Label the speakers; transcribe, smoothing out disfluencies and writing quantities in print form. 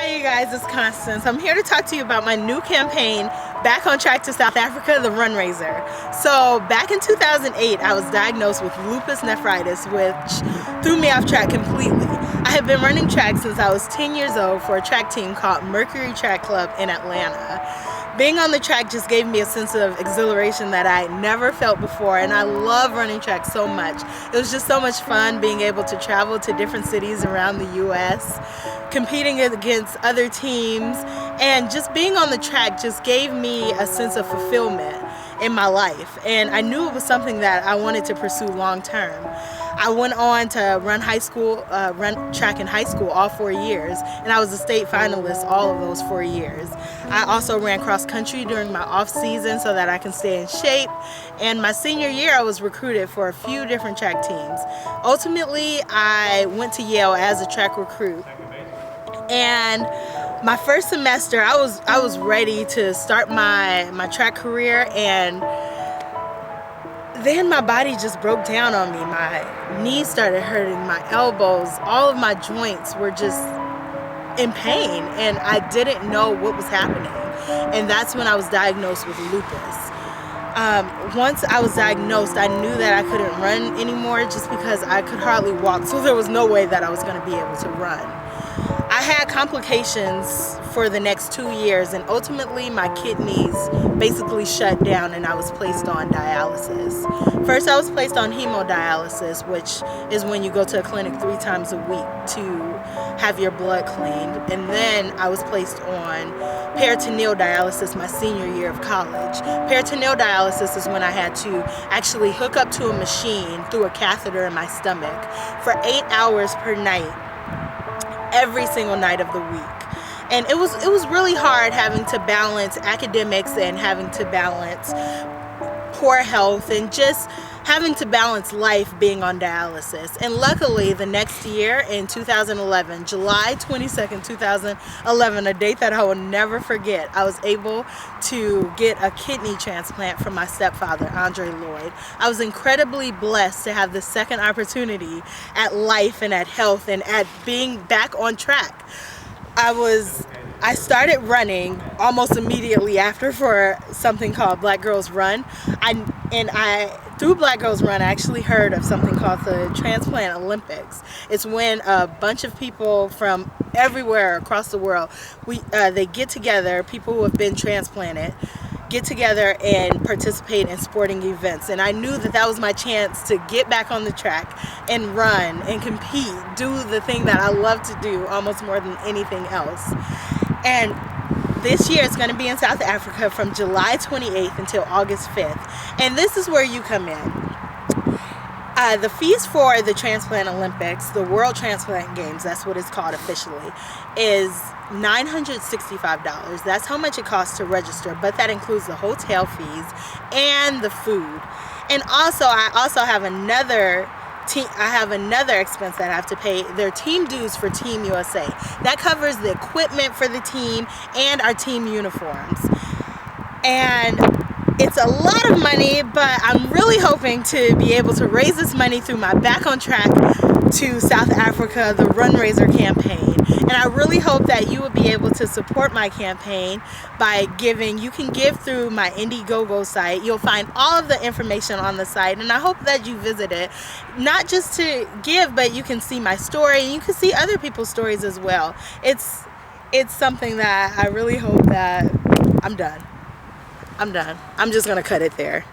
Speaker 1: Hi you guys, it's Constance. I'm here to talk to you about my new campaign, Back on Track to South Africa, the Runraiser. So back in 2008, I was diagnosed with lupus nephritis, which threw me off track completely. I had been running track since I was 10 years old for a track team called Mercury Track Club in Atlanta. Being on the track just gave me a sense of exhilaration that I never felt before, and I love running track so much. It was just so much fun being able to travel to different cities around the US, competing against other teams, and just being on the track just gave me a sense of fulfillment in my life, and I knew it was something that I wanted to pursue long term. I went on to run track in high school all 4 years, and I was a state finalist all of those 4 years. I also ran cross country during my off season so that I can stay in shape, and my senior year I was recruited for a few different track teams. Ultimately, I went to Yale as a track recruit, and my first semester I was ready to start my track career, and then my body just broke down on me. My knees started hurting, my elbows, all of my joints were just in pain, and I didn't know what was happening. And that's when I was diagnosed with lupus. Once I was diagnosed, I knew that I couldn't run anymore just because I could hardly walk, so there was no way that I was going to be able to run. I had complications for the next 2 years, and ultimately my kidneys basically shut down and I was placed on dialysis. First I was placed on hemodialysis, which is when you go to a clinic 3 times a week to have your blood cleaned, and then I was placed on peritoneal dialysis my senior year of college. Peritoneal dialysis is when I had to actually hook up to a machine through a catheter in my stomach for 8 hours per night, every single night of the week. And it was really hard having to balance academics and having to balance poor health and just having to balance life being on dialysis. And luckily the next year in 2011, July 22nd, 2011, a date that I will never forget, I was able to get a kidney transplant from my stepfather, Andre Lloyd. I was incredibly blessed to have the second opportunity at life and at health and at being back on track. I started running almost immediately after for something called Black Girls Run. Through Black Girls Run, I actually heard of something called the Transplant Olympics. It's when a bunch of people from everywhere across the world, they get together, people who have been transplanted, get together and participate in sporting events. And I knew that that was my chance to get back on the track and run and compete, do the thing that I love to do almost more than anything else. And this year it's going to be in South Africa from July 28th until August 5th. And this is where you come in. The fees for the Transplant Olympics, the World Transplant Games, that's what it's called officially, is $965. That's how much it costs to register, but that includes the hotel fees and the food. And also, I have another expense that I have to pay. Their team dues for Team USA. That covers the equipment for the team and our team uniforms. And it's a lot of money, but I'm really hoping to be able to raise this money through my Back on Track to South Africa, the Runraiser campaign. And I really hope that you will be able to support my campaign by giving. You can give through my Indiegogo site. You'll find all of the information on the site, and I hope that you visit it, not just to give, but you can see my story and you can see other people's stories as well. It's something that I really hope that I'm done. I'm just gonna cut it there.